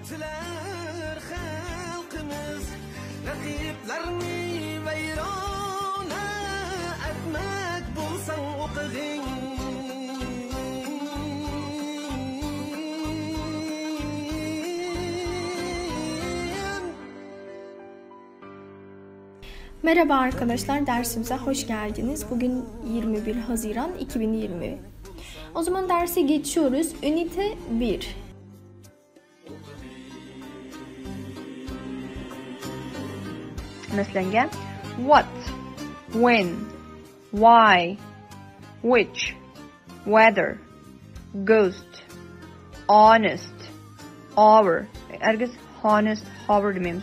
tiler halkımız, rakiplarni vayrona etmek bulsan okudun. Merhaba arkadaşlar, dersimize hoş geldiniz. Bugün 21 Haziran 2020. O zaman derse geçiyoruz. Ünite 1. Mesela what, when, why, which, whether, ghost, honest, hour. Herkes honest, hour dememiz.